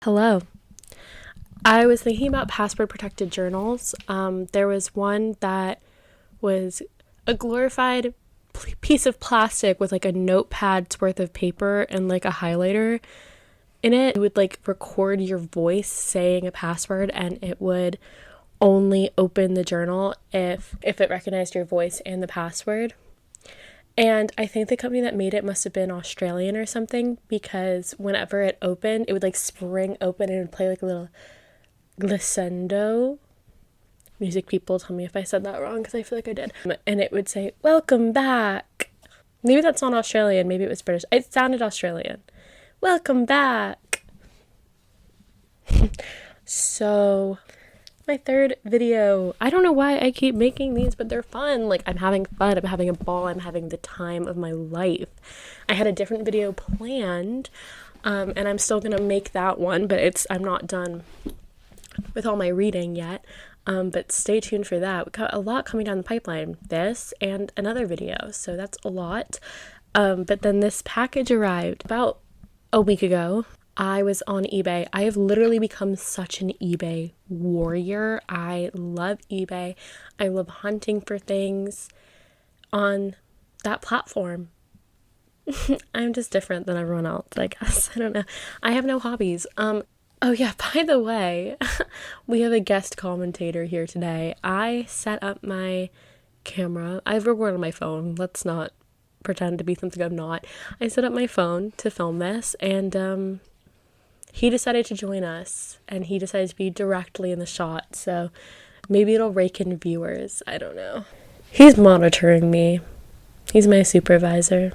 Hello. I was thinking about password protected journals. There was one that was a glorified piece of plastic with like a notepad's worth of paper and like a highlighter in it. It would like record your voice saying a password and it would only open the journal if it recognized your voice and the password. And I think the company that made it must have been Australian or something, because whenever it opened, it would like spring open and it would play like a little glissando. Music people, tell me if I said that wrong because I feel like I did. And it would say, "Welcome back." Maybe that's not Australian, maybe it was British. It sounded Australian. "Welcome back." So, my third video. I don't know why I keep making these, but they're fun. Like, I'm having fun, I'm having a ball, I'm having the time of my life. I had a different video planned, and I'm still gonna make that one, but I'm not done with all my reading yet. But stay tuned for that. We've got a lot coming down the pipeline. This and another video, so that's a lot. But then this package arrived about a week ago. I was on eBay. I have literally become such an eBay warrior. I love eBay. I love hunting for things on that platform. I'm just different than everyone else, I guess. I don't know. I have no hobbies. Oh yeah, by the way, we have a guest commentator here today. I set up my camera. I've recorded on my phone. Let's not pretend to be something I'm not. I set up my phone to film this, and he decided to join us, and he decided to be directly in the shot, so maybe it'll rake in viewers. I don't know. He's monitoring me. He's my supervisor.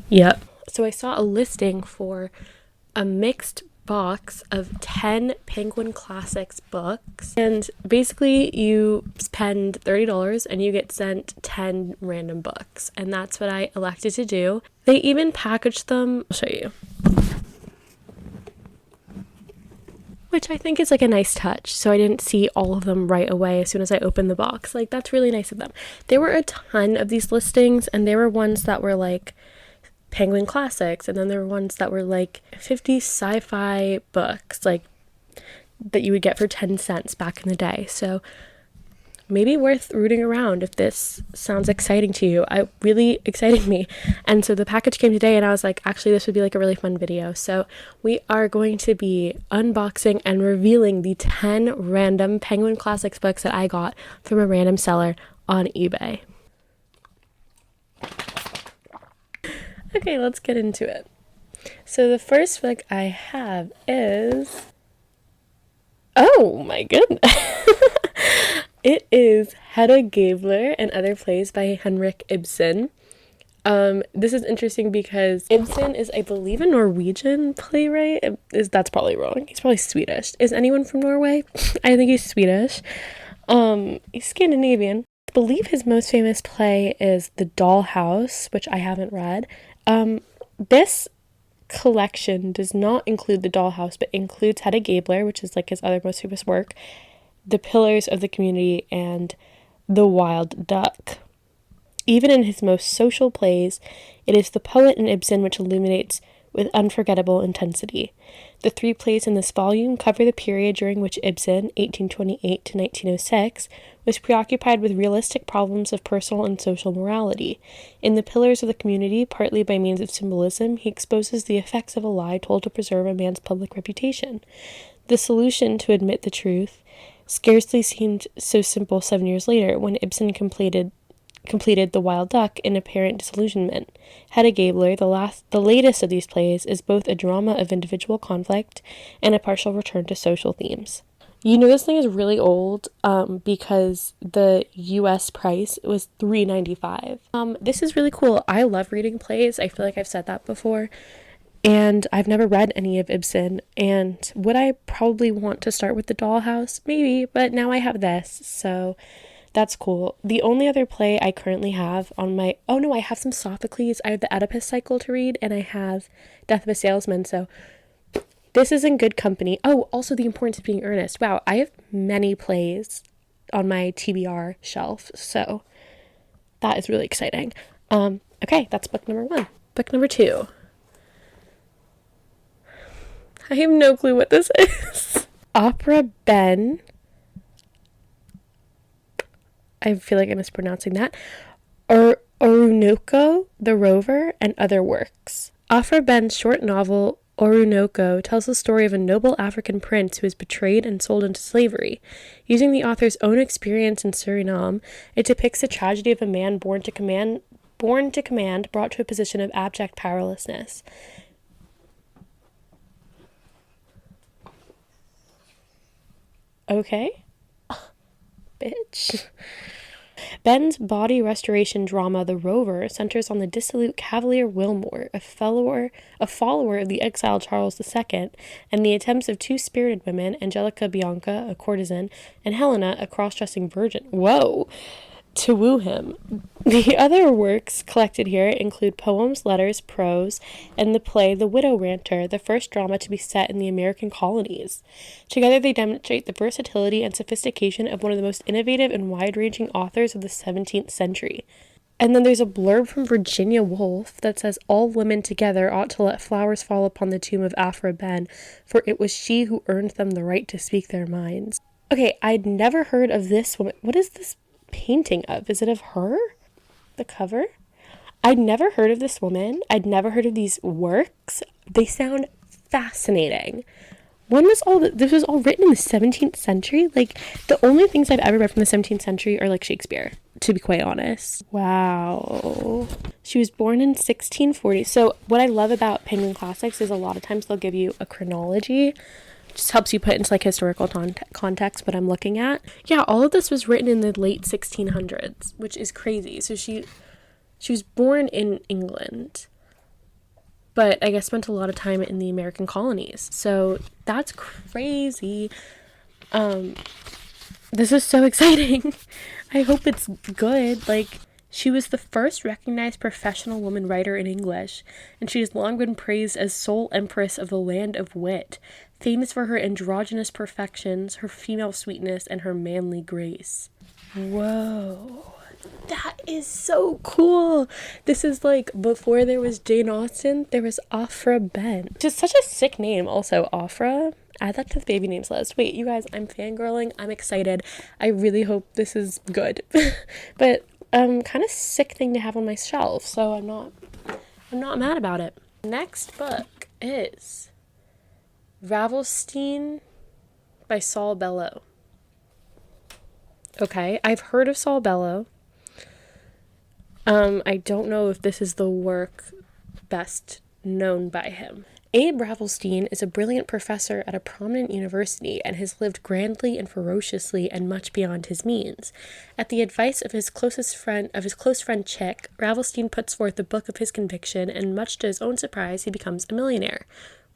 Yep. So I saw a listing for a mixed box of 10 Penguin Classics books, and basically you spend $30 and you get sent 10 random books, and that's what I elected to do. They even packaged them. I'll show you, which I think is like a nice touch, so I didn't see all of them right away as soon as I opened the box. Like, that's really nice of them. There were a ton of these listings, and there were ones that were like Penguin Classics, and then there were ones that were like 50 sci-fi books, like that you would get for 10 cents back in the day. So maybe worth rooting around if this sounds exciting to you. It really excited me. And so the package came today, and I was like, actually, this would be like a really fun video. So we are going to be unboxing and revealing the 10 random Penguin Classics books that I got from a random seller on eBay. Okay, let's get into it. So the first book I have is... Oh my goodness! It is Hedda Gabler and Other Plays by Henrik Ibsen. This is interesting because Ibsen is, I believe, a Norwegian playwright. That's probably wrong. He's probably Swedish. Is anyone from Norway? I think he's Swedish. He's Scandinavian. I believe his most famous play is The Dollhouse, which I haven't read. This collection does not include The Dollhouse, but includes Hedda Gabler, which is like his other most famous work, The Pillars of the Community, and The Wild Duck. Even in his most social plays, it is the poet in Ibsen which illuminates with unforgettable intensity. The 3 plays in this volume cover the period during which Ibsen, 1828 to 1906, was preoccupied with realistic problems of personal and social morality. In The Pillars of the Community, partly by means of symbolism, he exposes the effects of a lie told to preserve a man's public reputation. The solution to admit the truth scarcely seemed so simple 7 years later, when Ibsen completed The Wild Duck in apparent disillusionment. Hedda Gabler, the latest of these plays, is both a drama of individual conflict and a partial return to social themes. You know, this thing is really old because the US price was $3.95. This is really cool. I love reading plays. I feel like I've said that before. And I've never read any of Ibsen. And would I probably want to start with The Dollhouse? Maybe, but now I have this, so that's cool. The only other play I currently have on my... Oh no, I have some Sophocles. I have the Oedipus cycle to read, and I have Death of a Salesman, so this is in good company. Oh, also The Importance of Being Earnest. Wow, I have many plays on my TBR shelf, so that is really exciting. Okay, that's book number 1. Book number 2. I have no clue what this is. Opera Ben. I feel like I'm mispronouncing that. Or Orinoco, the Rover, and other works. Afra Ben's short novel Orinoco tells the story of a noble African prince who is betrayed and sold into slavery. Using the author's own experience in Suriname, it depicts the tragedy of a man born to command, brought to a position of abject powerlessness. Okay, bitch. Ben's body restoration drama, The Rover, centers on the dissolute Cavalier Wilmore, a follower of the exiled Charles II, and the attempts of two spirited women, Angelica Bianca, a courtesan, and Helena, a cross-dressing virgin. Whoa! To woo him. The other works collected here include poems, letters, prose, and the play The Widow Ranter, the first drama to be set in the American colonies. Together they demonstrate the versatility and sophistication of one of the most innovative and wide-ranging authors of the 17th century. And then there's a blurb from Virginia Woolf that says, "All women together ought to let flowers fall upon the tomb of Aphra Behn, for it was she who earned them the right to speak their minds." Okay, I'd never heard of this woman. What is this painting of? Is it of her? The cover? I'd never heard of this woman. I'd never heard of these works. They sound fascinating. When was this was all written in the 17th century? Like, the only things I've ever read from the 17th century are like Shakespeare, to be quite honest. Wow. She was born in 1640. So what I love about Penguin Classics is a lot of times they'll give you a chronology. Just helps you put into like historical context what I'm looking at. Yeah, all of this was written in the late 1600s, which is crazy. So she was born in England, but I guess spent a lot of time in the American colonies. So that's crazy. This is so exciting. I hope it's good. Like, she was the first recognized professional woman writer in English, and she has long been praised as sole empress of the land of wit, famous for her androgynous perfections, her female sweetness, and her manly grace. Whoa. That is so cool. This is like before there was Jane Austen, there was Aphra Behn. Just such a sick name also, Aphra. Add that to the baby names list. Wait, you guys, I'm fangirling. I'm excited. I really hope this is good. But kind of sick thing to have on my shelf, so I'm not mad about it. Next book is Ravelstein by Saul Bellow. Okay, I've heard of Saul Bellow. I don't know if this is the work best known by him. Abe Ravelstein is a brilliant professor at a prominent university and has lived grandly and ferociously and much beyond his means. At the advice of his close friend Chick, Ravelstein puts forth the book of his conviction, and much to his own surprise, he becomes a millionaire.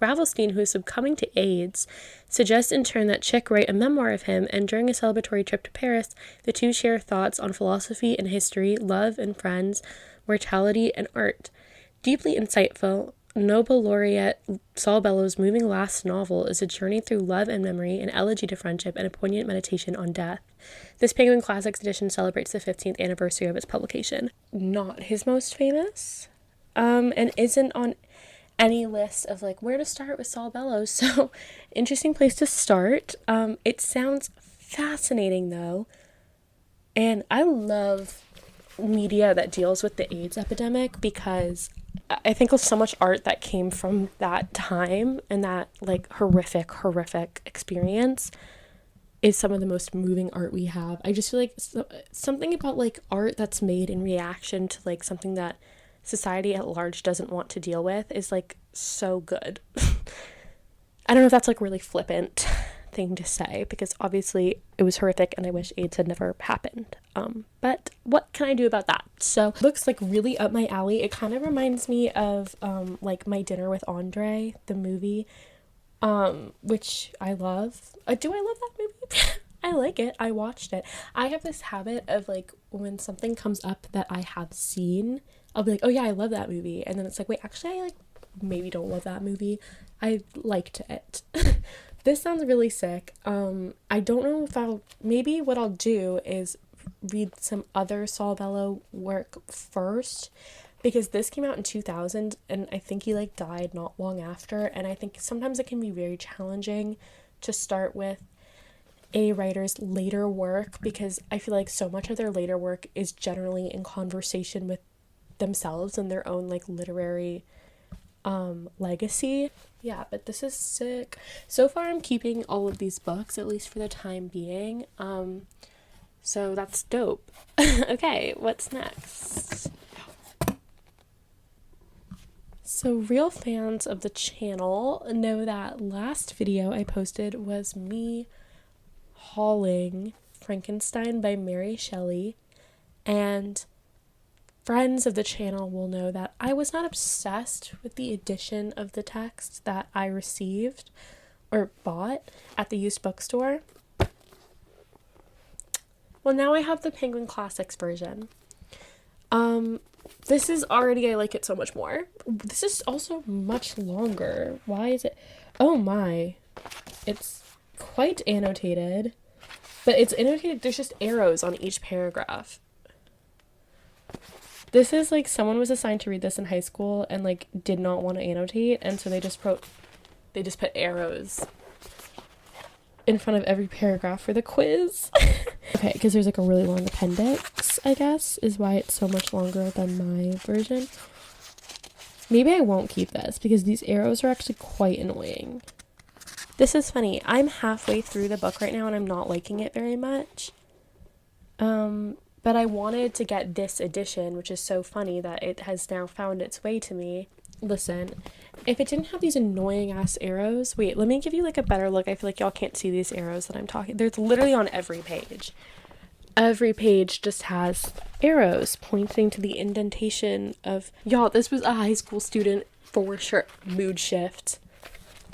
Ravelstein, who is succumbing to AIDS, suggests in turn that Chick write a memoir of him, and during a celebratory trip to Paris, the two share thoughts on philosophy and history, love and friends, mortality and art. Deeply insightful, Nobel laureate Saul Bellow's moving last novel is a journey through love and memory, an elegy to friendship, and a poignant meditation on death. This Penguin Classics edition celebrates the 15th anniversary of its publication. Not his most famous, and isn't on any list of like where to start with Saul Bellow, so interesting place to start. It sounds fascinating though, and I love media that deals with the AIDS epidemic because I think of so much art that came from that time, and that like horrific experience is some of the most moving art we have. I just feel like something about like art that's made in reaction to like something that society at large doesn't want to deal with is like so good. I don't know if that's like really flippant thing to say, because obviously it was horrific and I wish AIDS had never happened. But what can I do about that? So looks like really up my alley. It kind of reminds me of like My Dinner with Andre, the movie, which I love. Do I love that movie? I like it. I watched it. I have this habit of like when something comes up that I have seen, I'll be like, oh yeah, I love that movie. And then it's like, wait, actually I like maybe don't love that movie. I liked it. This sounds really sick. I don't know if maybe what I'll do is read some other Saul Bellow work first, because this came out in 2000 and I think he like died not long after, and I think sometimes it can be very challenging to start with a writer's later work because I feel like so much of their later work is generally in conversation with themselves and their own like literary legacy. Yeah, but this is sick. So far I'm keeping all of these books, at least for the time being. So that's dope. Okay, what's next? So real fans of the channel know that last video I posted was me hauling Frankenstein by Mary Shelley, and friends of the channel will know that I was not obsessed with the edition of the text that I received or bought at the used bookstore. Well, now I have the Penguin Classics version. This is already, I like it so much more. This is also much longer. Why is it? Oh my. It's quite annotated. But it's annotated, there's just arrows on each paragraph. This is like someone was assigned to read this in high school and like did not want to annotate, and so they just put arrows in front of every paragraph for the quiz. Okay, because there's like a really long appendix, I guess, is why it's so much longer than my version. Maybe I won't keep this because these arrows are actually quite annoying. This is funny. I'm halfway through the book right now and I'm not liking it very much. But I wanted to get this edition, which is so funny that it has now found its way to me. Listen, if it didn't have these annoying ass arrows, wait, let me give you like a better look. I feel like y'all can't see these arrows that I'm talking. There's literally on every page. Every page just has arrows pointing to the indentation of, y'all, this was a high school student for sure. Mood shift.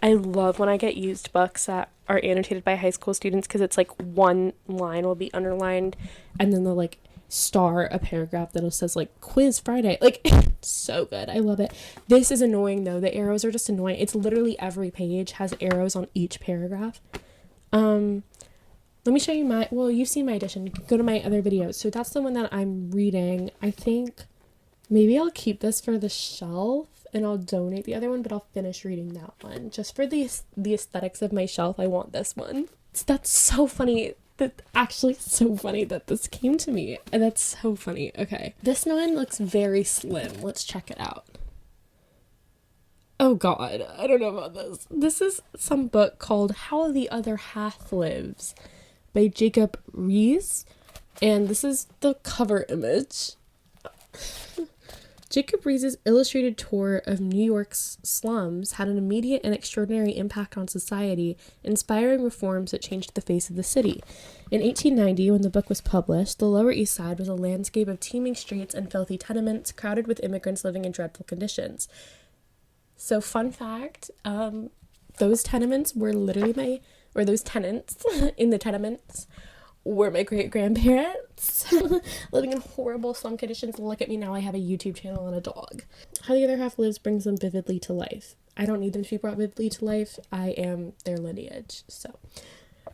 I love when I get used books that are annotated by high school students because it's like one line will be underlined and then they'll like star a paragraph that says like quiz Friday. Like, so good. I love it. This is annoying though. The arrows are just annoying. It's literally every page has arrows on each paragraph. Let me show you well, you've seen my edition. Go to my other videos. So that's the one that I'm reading. I think maybe I'll keep this for the shelf and I'll donate the other one, but I'll finish reading that one. Just for the aesthetics of my shelf, I want this one. That's so funny. That actually so funny that this came to me. And that's so funny. Okay. This one looks very slim. Let's check it out. Oh god, I don't know about this. This is some book called How the Other Half Lives by Jacob Riis. And this is the cover image. Jacob Riis' illustrated tour of New York's slums had an immediate and extraordinary impact on society, inspiring reforms that changed the face of the city. In 1890, when the book was published, the Lower East Side was a landscape of teeming streets and filthy tenements, crowded with immigrants living in dreadful conditions. So, fun fact, those tenements were literally those tenants in the tenements were my great-grandparents living in horrible slum conditions. Look at me now, I have a YouTube channel and a dog. How the Other Half Lives brings them vividly to life. I don't need them to be brought vividly to life. I am their lineage. So,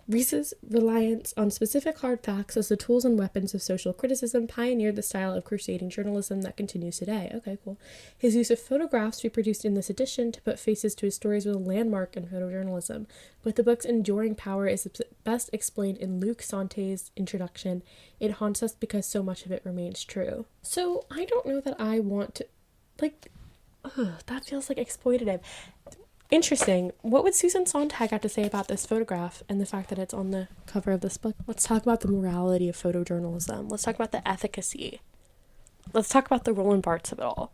Riis's reliance on specific hard facts as the tools and weapons of social criticism pioneered the style of crusading journalism that continues today. Okay, cool. His use of photographs reproduced in this edition to put faces to his stories was a landmark in photojournalism, but the book's enduring power is best explained in Luc Sante's introduction. It haunts us because so much of it remains true. So, I don't know that I want to, that feels like exploitative. Interesting. What would Susan Sontag have to say about this photograph and the fact that it's on the cover of this book? Let's talk about the morality of photojournalism. Let's talk about the efficacy. Let's talk about the Roland Barthes of it all.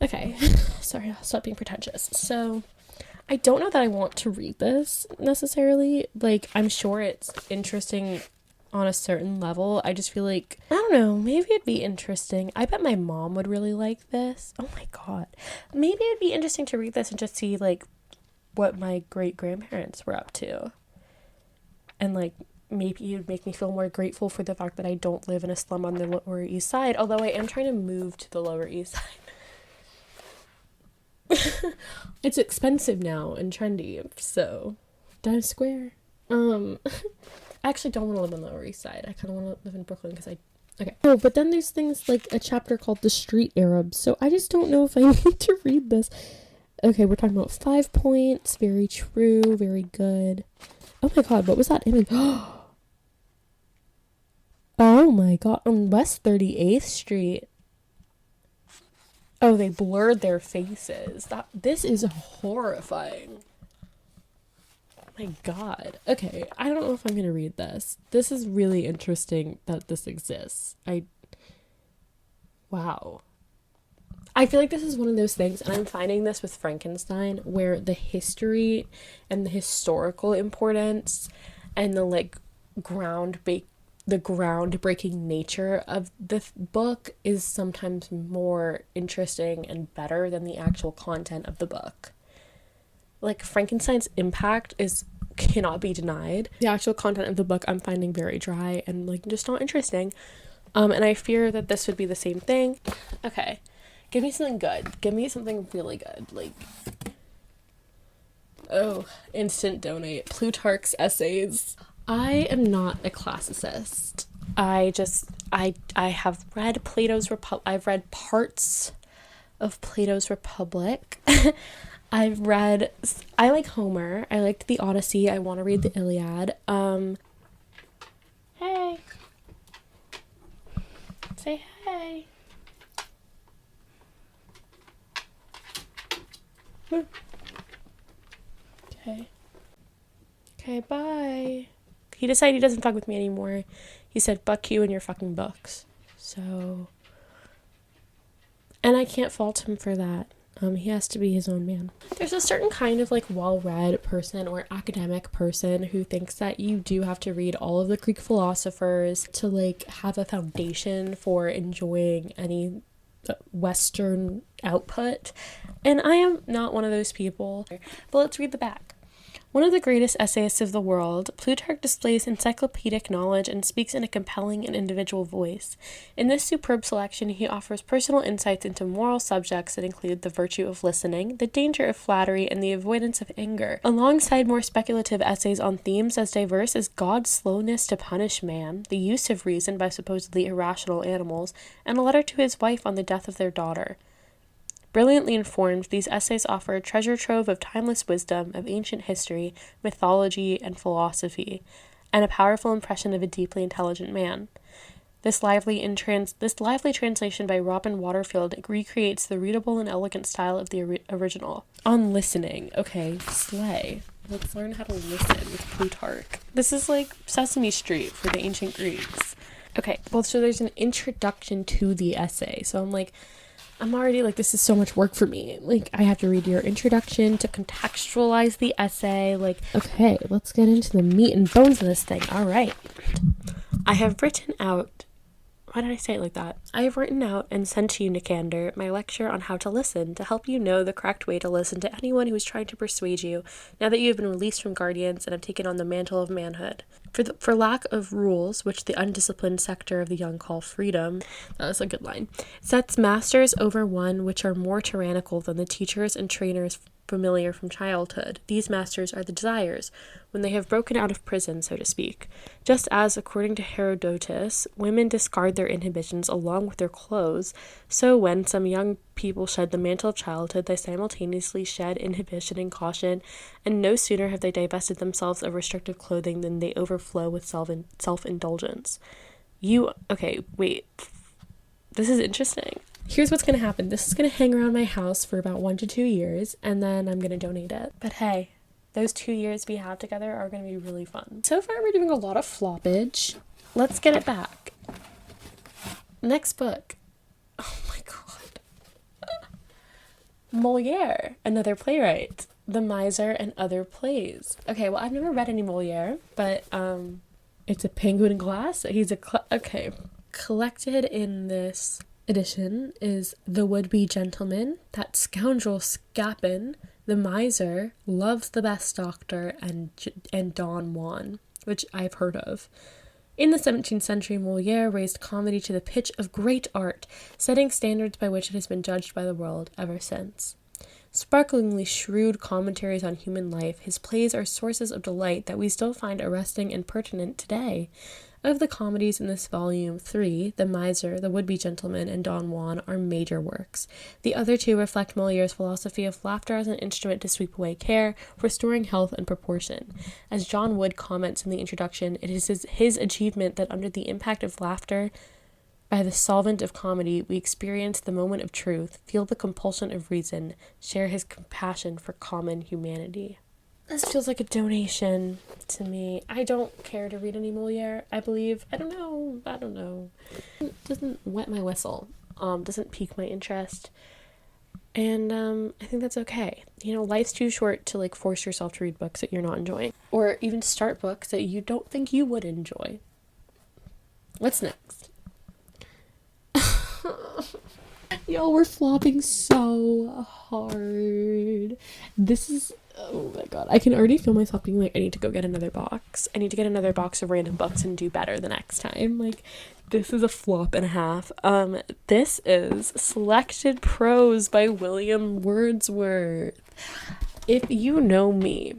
Okay. Sorry, I'll stop being pretentious. So, I don't know that I want to read this necessarily. Like, I'm sure it's interesting on a certain level. I just feel like, I don't know, maybe it'd be interesting. I bet my mom would really like this. Oh my god. Maybe it'd be interesting to read this and just see, like, what my great-grandparents were up to. And, like, maybe it would make me feel more grateful for the fact that I don't live in a slum on the Lower East Side, although I am trying to move to the Lower East Side. It's expensive now and trendy, so Times Square. I actually don't want to live on the Lower East Side. I kind of want to live in Brooklyn because I Okay. Oh, but then there's things like a chapter called The Street Arabs. So I just don't know if I need to read this. Okay, we're talking about 5 points. Very true. Very good. Oh my god, what was that image? Oh my god, on West 38th Street. Oh, they blurred their faces. This is horrifying. Oh my god. Okay, I don't know if I'm gonna read this. This is really interesting that this exists. Wow. I feel like this is one of those things, and I'm finding this with Frankenstein, where the history and the historical importance and the like groundbreaking nature of the book is sometimes more interesting and better than the actual content of the book. Like, Frankenstein's impact cannot be denied. The actual content of the book I'm finding very dry and like just not interesting. And I fear that this would be the same thing. Okay. Give me something good. Give me something really good. Like, oh, instant donate. Plutarch's Essays. I am not a classicist. I have read Plato's Republic. I've read parts of Plato's Republic. I like Homer. I liked the Odyssey. I want to read the Iliad. Hey. Say hey. Okay. Okay, bye. He decided he doesn't fuck with me anymore. He said, fuck you and your fucking books. So... And I can't fault him for that. He has to be his own man. There's a certain kind of like well-read person or academic person who thinks that you do have to read all of the Greek philosophers to like have a foundation for enjoying any Western output. And I am not one of those people. But let's read the back. One of the greatest essayists of the world, Plutarch displays encyclopedic knowledge and speaks in a compelling and individual voice. In this superb selection, he offers personal insights into moral subjects that include the virtue of listening, the danger of flattery, and the avoidance of anger, alongside more speculative essays on themes as diverse as God's slowness to punish man, the use of reason by supposedly irrational animals, and a letter to his wife on the death of their daughter. Brilliantly informed, these essays offer a treasure trove of timeless wisdom, of ancient history, mythology, and philosophy, and a powerful impression of a deeply intelligent man. This lively translation by Robin Waterfield recreates the readable and elegant style of the original. On listening. Okay, slay. Let's learn how to listen with Plutarch. This is like Sesame Street for the ancient Greeks. Okay, well, so there's an introduction to the essay. So I'm already like, this is so much work for me. Like, I have to read your introduction to contextualize the essay. Like, okay, let's get into the meat and bones of this thing. All right. I have written out, why did I say it like that? I have written out and sent to you, Nicander, my lecture on how to listen to help you know the correct way to listen to anyone who is trying to persuade you now that you have been released from guardians and have taken on the mantle of manhood. For lack of rules, which the undisciplined sector of the young call freedom, that was a good line, sets masters over one which are more tyrannical than the teachers and trainers familiar from childhood. These masters are the desires, when they have broken out of prison, so to speak. Just as, according to Herodotus, women discard their inhibitions along with their clothes, so when some young people shed the mantle of childhood, they simultaneously shed inhibition and caution, and no sooner have they divested themselves of restrictive clothing than they overflow with self-indulgence. Okay, wait. This is interesting. Here's what's going to happen. This is going to hang around my house for about 1 to 2 years, and then I'm going to donate it. But hey, those 2 years we have together are going to be really fun. So far, we're doing a lot of floppage. Let's get it back. Next book. Oh my god. Moliere, another playwright. The Miser and Other Plays. Okay, well, I've never read any Moliere, but it's a Penguin Glass. Okay. Collected in this edition is The Would-Be Gentleman, That Scoundrel Scapin, The Miser, Love's the Best Doctor, and Don Juan, which I've heard of. In the 17th century, Moliere raised comedy to the pitch of great art, setting standards by which it has been judged by the world ever since. Sparklingly shrewd commentaries on human life, his plays are sources of delight that we still find arresting and pertinent today. Of the comedies in this volume, 3, The Miser, The Would-Be Gentleman, and Don Juan, are major works. The other 2 reflect Moliere's philosophy of laughter as an instrument to sweep away care, restoring health and proportion. As John Wood comments in the introduction, it is his achievement that under the impact of laughter by the solvent of comedy, we experience the moment of truth, feel the compulsion of reason, share his compassion for common humanity. This feels like a donation to me. I don't care to read any Moliere, I believe. I don't know. It doesn't wet my whistle. Doesn't pique my interest. And I think that's okay. You know, life's too short to like force yourself to read books that you're not enjoying. Or even start books that you don't think you would enjoy. What's next? Y'all, we're flopping so hard. This is, oh my god, I can already feel myself being like, I need to go get another box. I need to get another box of random books and do better the next time. Like, this is a flop and a half. This is Selected Prose by William Wordsworth. If you know me,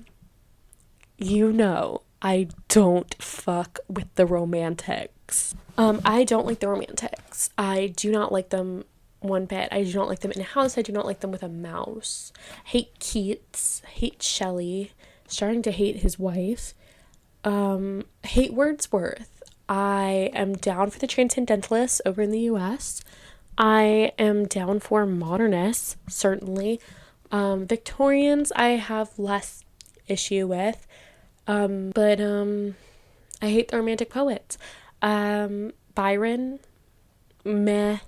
you know I don't fuck with the romantics. I don't like the romantics. I do not like them one bit. I do not like them in a house. I do not like them with a mouse. Hate Keats. Hate Shelley. Starting to hate his wife. Hate Wordsworth. I am down for the Transcendentalists over in the US. I am down for modernists, certainly. Victorians I have less issue with. But I hate the romantic poets. Byron, meh.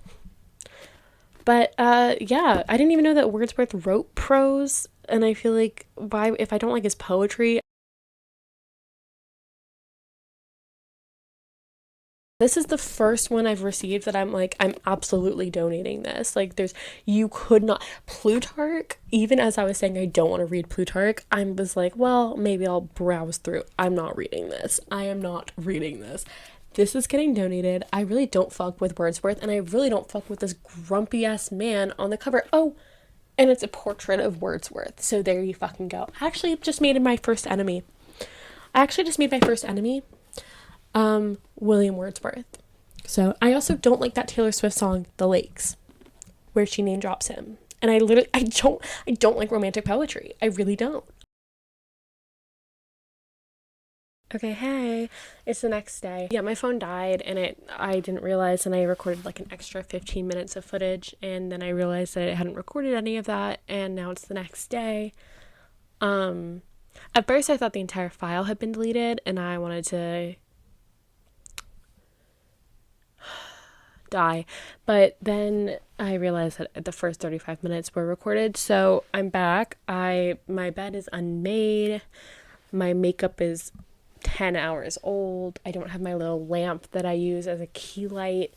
But yeah, I didn't even know that Wordsworth wrote prose, and I feel like if I don't like his poetry, this is the first one I've received that I'm like, I'm absolutely donating this. Like, you could not. Plutarch, even as I was saying I don't want to read Plutarch, I was like, well, maybe I'll browse through. I'm not reading this. I am not reading this. This is getting donated. I really don't fuck with Wordsworth, and I really don't fuck with this grumpy ass man on the cover. Oh, and it's a portrait of Wordsworth. So there you fucking go. I actually just made my first enemy. William Wordsworth. So I also don't like that Taylor Swift song, The Lakes, where she name drops him. And I don't like romantic poetry. I really don't. Okay, hey, it's the next day. Yeah, my phone died and I didn't realize, and I recorded like an extra 15 minutes of footage, and then I realized that I hadn't recorded any of that, and now it's the next day. At first I thought the entire file had been deleted and I wanted to die, but then I realized that the first 35 minutes were recorded, so I'm back. My bed is unmade, my makeup is 10 hours old, I don't have my little lamp that I use as a key light,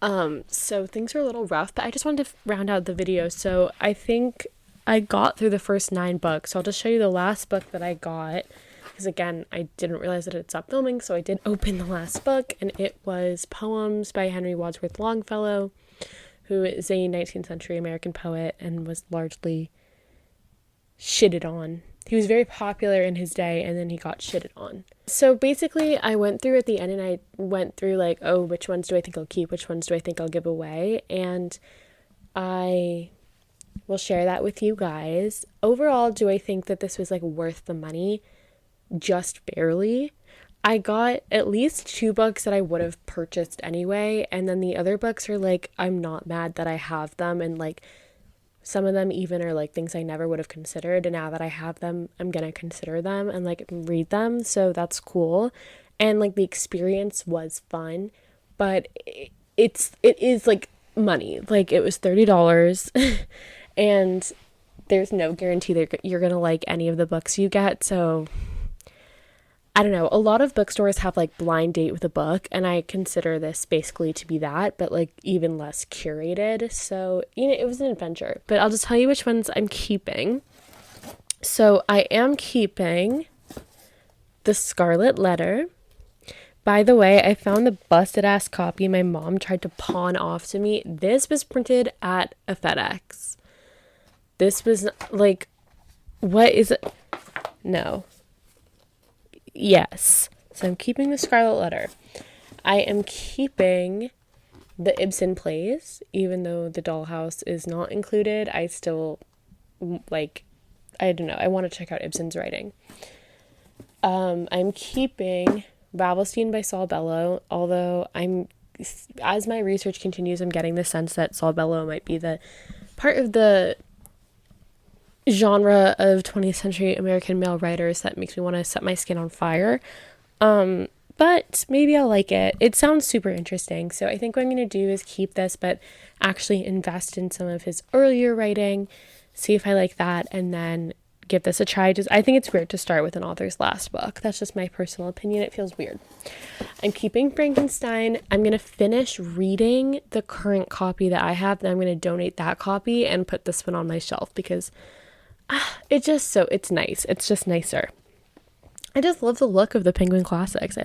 so things are a little rough, but I just wanted to round out the video. So I think I got through the first 9 books, so I'll just show you the last book that I got, because again, I didn't realize that it stopped filming, so I did open the last book, and it was Poems by Henry Wadsworth Longfellow, who is a 19th century American poet and was largely shitted on. He was very popular in his day, and then he got shitted on. So basically, I went through at the end, and I went through like, oh, which ones do I think I'll keep? Which ones do I think I'll give away? And I will share that with you guys. Overall, do I think that this was like worth the money? Just barely. I got at least 2 books that I would have purchased anyway, and then the other books are like, I'm not mad that I have them, and like some of them even are like things I never would have considered, and now that I have them, I'm gonna consider them and like read them, so that's cool. And like the experience was fun, but it is like money. Like, it was $30 and there's no guarantee that you're gonna like any of the books you get, so I don't know. A lot of bookstores have like blind date with a book, and I consider this basically to be that, but like even less curated. So, you know, it was an adventure. But I'll just tell you which ones I'm keeping. So I am keeping The Scarlet Letter. By the way, I found the busted ass copy my mom tried to pawn off to me. This was printed at a FedEx. This was like, what is it? No. Yes, So I'm keeping The Scarlet Letter. I am keeping the Ibsen plays, even though The Dollhouse is not included. I still, like, I don't know, I want to check out Ibsen's writing. I'm keeping Ravelsteen by Saul Bellow, although as my research continues, I'm getting the sense that Saul Bellow might be the part of the genre of 20th century American male writers that makes me want to set my skin on fire. But maybe I'll like it. It sounds super interesting. So I think what I'm going to do is keep this, but actually invest in some of his earlier writing, see if I like that, and then give this a try. I think it's weird to start with an author's last book. That's just my personal opinion. It feels weird. I'm keeping Frankenstein. I'm going to finish reading the current copy that I have. Then I'm going to donate that copy and put this one on my shelf because it's nice. It's just nicer. I just love the look of the Penguin Classics.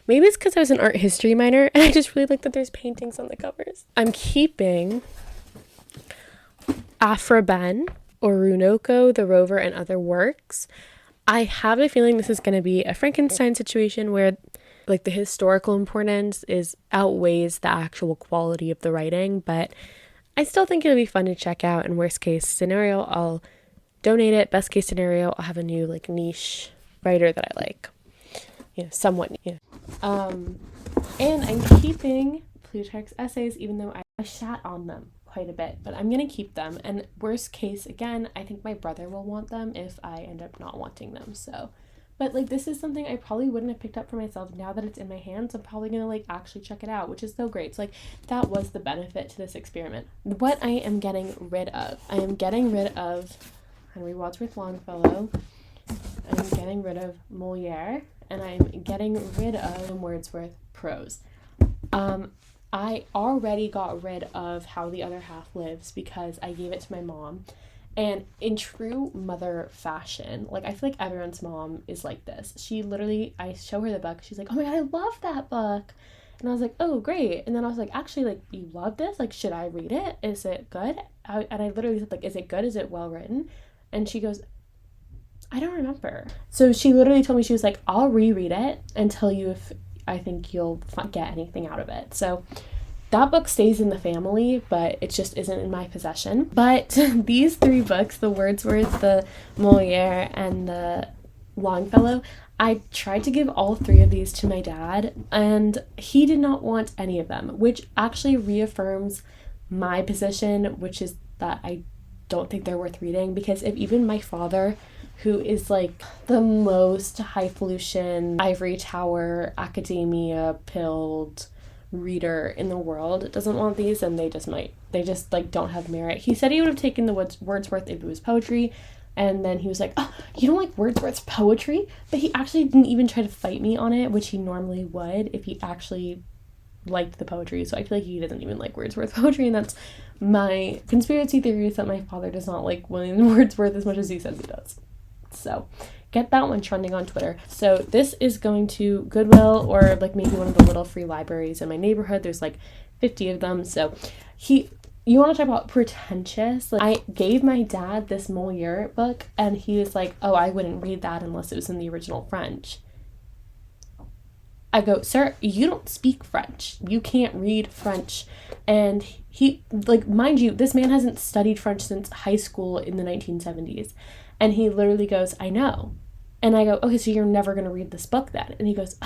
Maybe it's because I was an art history minor and I just really like that there's paintings on the covers. I'm keeping Aphra Behn, Orinoco, The Rover, and Other Works. I have a feeling this is going to be a Frankenstein situation where like the historical importance outweighs the actual quality of the writing, but I still think it'll be fun to check out. In worst case scenario, I'll donate it. Best case scenario, I'll have a new like niche writer that I like, somewhat. And I'm keeping Plutarch's essays, even though I shat on them quite a bit, but I'm gonna keep them. And worst case, again, I think my brother will want them if I end up not wanting them. So, but like this is something I probably wouldn't have picked up for myself. Now that it's in my hands, I'm probably gonna like actually check it out, which is so great. So like that was the benefit to this experiment. What I am getting rid of, Henry Wadsworth Longfellow. I'm getting rid of Moliere, and I'm getting rid of Wordsworth prose. I already got rid of How the Other Half Lives because I gave it to my mom. And in true mother fashion, like I feel like everyone's mom is like this. She literally, I show her the book. She's like, oh my God, I love that book. And I was like, oh, great. And then I was like, actually, like, you love this? Like, should I read it? Is it good? And I literally said, like, is it good? Is it well written? And she goes, I don't remember. So she literally told me, she was like, I'll reread it and tell you if I think you'll get anything out of it. So that book stays in the family, but it just isn't in my possession. But these three books, the Wordsworth, the Moliere, and the Longfellow, I tried to give all three of these to my dad, and he did not want any of them, which actually reaffirms my position, which is that I don't think they're worth reading, because if even my father, who is like the most highfalutin, ivory tower, academia pilled reader in the world, doesn't want these, and they just like don't have merit. He said he would have taken the Wordsworth if it was poetry, and then he was like, oh, you don't like Wordsworth's poetry? But he actually didn't even try to fight me on it, which he normally would if he actually liked the poetry. So I feel like he doesn't even like Wordsworth poetry, and that's my conspiracy theory, is that my father does not like William Wordsworth as much as he says he does. So get that one trending on Twitter. So this is going to Goodwill, or like maybe one of the little free libraries in my neighborhood. There's like 50 of them. So you want to talk about pretentious? Like, I gave my dad this Moliere book, and he was like, oh, I wouldn't read that unless it was in the original French. I go, sir, you don't speak French. You can't read French. And he, like, mind you, this man hasn't studied French since high school in the 1970s. And he literally goes, I know. And I go, okay, so you're never going to read this book then? And he goes,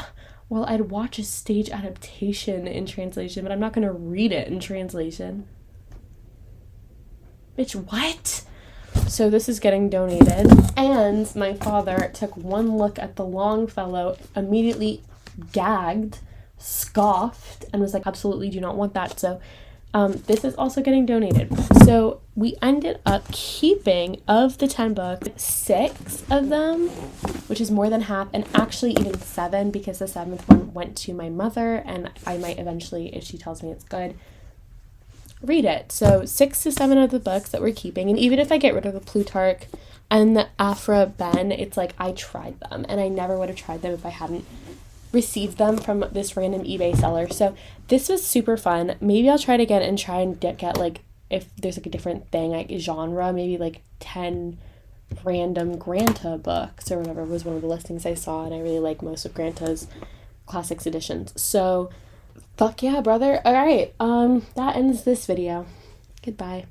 well, I'd watch a stage adaptation in translation, but I'm not going to read it in translation. Bitch, what? So this is getting donated. And my father took one look at the Longfellow, immediately gagged, scoffed, and was like, absolutely do not want that. So this is also getting donated. So we ended up keeping, of the 10 books, 6 of them, which is more than half, and actually even 7, because the 7th one went to my mother, and I might eventually, if she tells me it's good, read it. So 6 to 7 of the books that we're keeping, and even if I get rid of the Plutarch and the Aphra Behn, it's like I tried them, and I never would have tried them if I hadn't received them from this random eBay seller. So this was super fun. Maybe I'll try it again and try and get like, if there's like a different thing, like genre, maybe like 10 random Granta books or whatever was one of the listings I saw, and I really like most of Granta's classics editions. So fuck yeah, brother. All right, that ends this video. Goodbye.